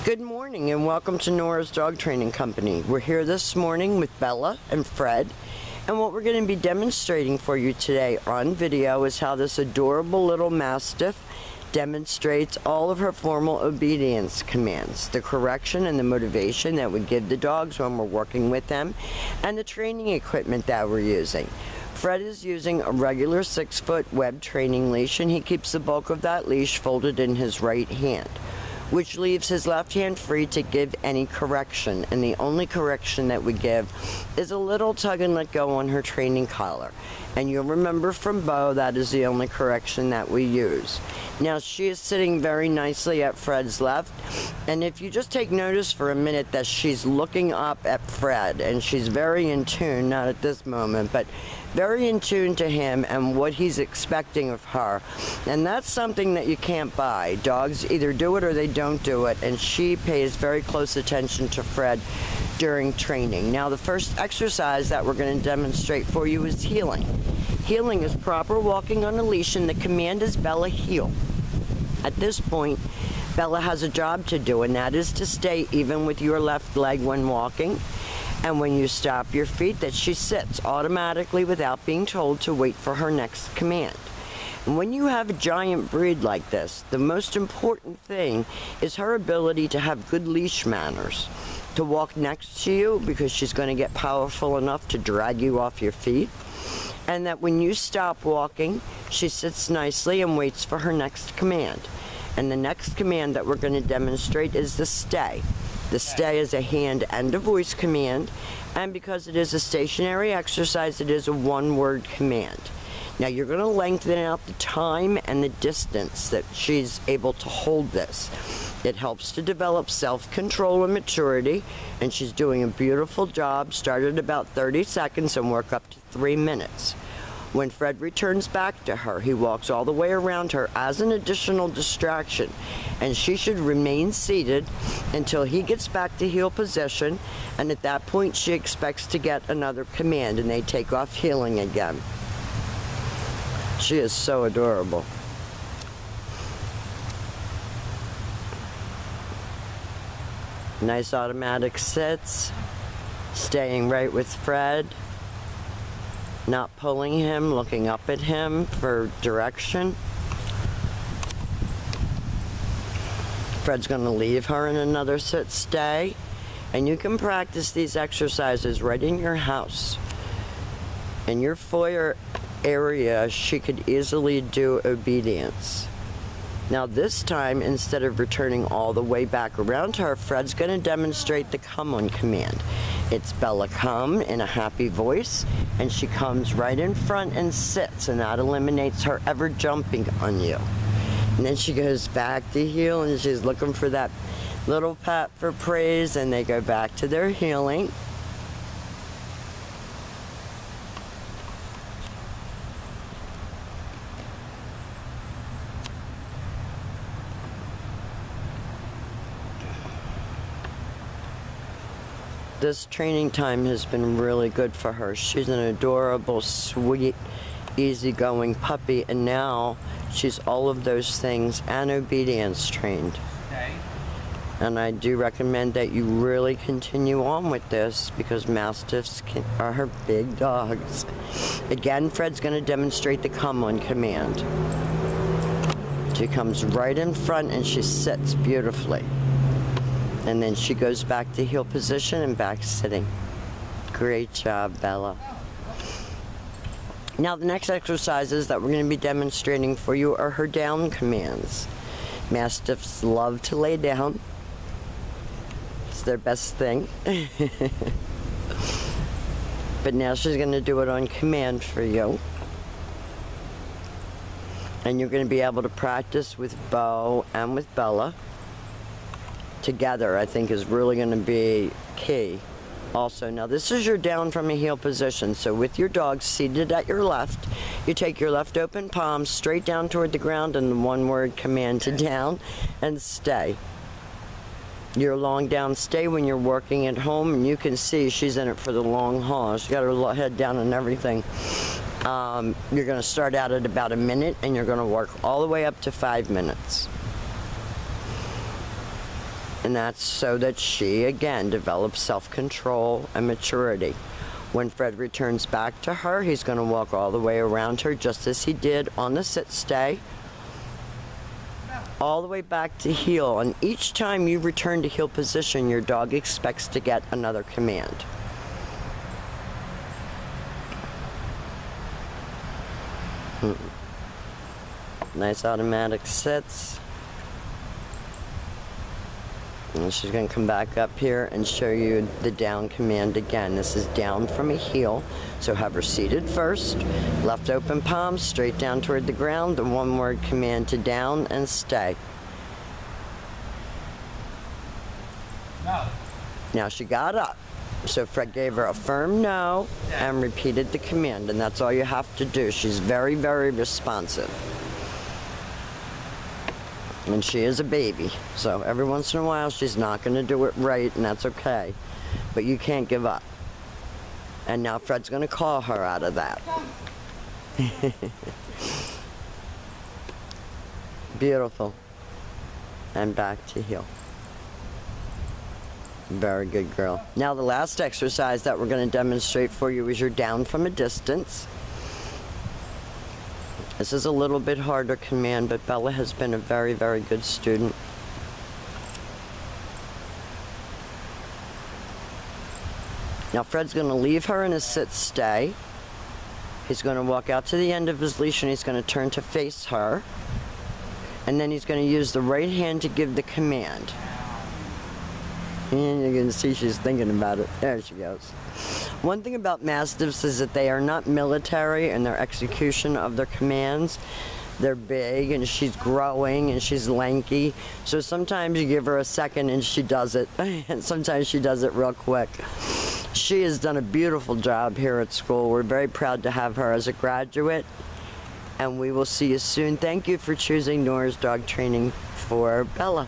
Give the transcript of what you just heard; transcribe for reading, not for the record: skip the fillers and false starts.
Good morning and welcome to Nora's Dog Training Company. We're here this morning with Bella and Fred, and what we're going to be demonstrating for you today on video is how this adorable little Mastiff demonstrates all of her formal obedience commands, the correction and the motivation that we give the dogs when we're working with them, and the training equipment that we're using. Fred is using a regular 6-foot web training leash, and he keeps the bulk of that leash folded in his right hand, which leaves his left hand free to give any correction. And the only correction that we give is a little tug and let go on her training collar. And you'll remember from Bo, that is the only correction that we use. Now, she is sitting very nicely at Fred's left, and if you just take notice for a minute that she's looking up at Fred, and she's very in tune, not at this moment, but very in tune to him and what he's expecting of her. And that's something that you can't buy. Dogs either do it or they don't do it, and she pays very close attention to Fred during training. Now, the first exercise that we're going to demonstrate for you is heeling. Heeling is proper walking on a leash, and the command is Bella, heel. At this point, Bella has a job to do, and that is to stay even with your left leg when walking. And when you stop your feet, that she sits automatically without being told to wait for her next command. And when you have a giant breed like this, the most important thing is her ability to have good leash manners, to walk next to you because she's going to get powerful enough to drag you off your feet, and that when you stop walking, she sits nicely and waits for her next command. And the next command that we're going to demonstrate is the stay. The stay is a hand and a voice command, and because it is a stationary exercise, it is a one-word command. Now, you're going to lengthen out the time and the distance that she's able to hold this. It helps to develop self-control and maturity, and she's doing a beautiful job. Start at about 30 seconds and work up to 3 minutes. When Fred returns back to her, he walks all the way around her as an additional distraction, and she should remain seated until he gets back to heel position, and at that point she expects to get another command, and they take off heeling again. She is so adorable. Nice automatic sits, staying right with Fred, not pulling him, looking up at him for direction. Fred's going to leave her in another sit stay, and you can practice these exercises right in your house. In your foyer area, she could easily do obedience. Now this time, instead of returning all the way back around her, Fred's going to demonstrate the come on command. It's Bella, come, in a happy voice, and she comes right in front and sits, and that eliminates her ever jumping on you. And then she goes back to heel, and she's looking for that little pat for praise, and they go back to their heeling. This training time has been really good for her. She's an adorable, sweet, easygoing puppy, and now she's all of those things and obedience trained. Okay. And I do recommend that you really continue on with this because Mastiffs are her big dogs. Again, Fred's going to demonstrate the come on command. She comes right in front and she sits beautifully. And then she goes back to heel position and back sitting. Great job, Bella. Now, the next exercises that we're going to be demonstrating for you are her down commands. Mastiffs love to lay down. It's their best thing. But now she's going to do it on command for you. And you're going to be able to practice with Bo and with Bella. Together, I think, is really going to be key. Also, now this is your down from a heel position. So with your dog seated at your left, you take your left open palm straight down toward the ground and the one-word command to down and stay. Your long down stay when you're working at home, and you can see she's in it for the long haul. She's got her head down and everything. You're going to start out at about a minute, and you're going to work all the way up to 5 minutes. And that's so that she, again, develops self-control and maturity. When Fred returns back to her, he's going to walk all the way around her, just as he did on the sit-stay, all the way back to heel. And each time you return to heel position, your dog expects to get another command. Nice automatic sits. And she's going to come back up here and show you the down command again. This is down from a heel, so have her seated first, left open palm, straight down toward the ground, the one-word command to down and stay. No. Now she got up, so Fred gave her a firm no and repeated the command, and that's all you have to do. She's very, very responsive. And she is a baby, so every once in a while she's not going to do it right, and that's okay. But you can't give up. And now Fred's going to call her out of that. Beautiful. And back to heel. Very good girl. Now the last exercise that we're going to demonstrate for you is your down from a distance. This is a little bit harder command, but Bella has been a very, very good student. Now Fred's going to leave her in a sit-stay. He's going to walk out to the end of his leash and he's going to turn to face her. And then he's going to use the right hand to give the command. And you can see she's thinking about it. There she goes. One thing about Mastiffs is that they are not military in their execution of their commands. They're big and she's growing and she's lanky. So sometimes you give her a second and she does it. And sometimes she does it real quick. She has done a beautiful job here at school. We're very proud to have her as a graduate. And we will see you soon. Thank you for choosing Nora's Dog Training for Bella.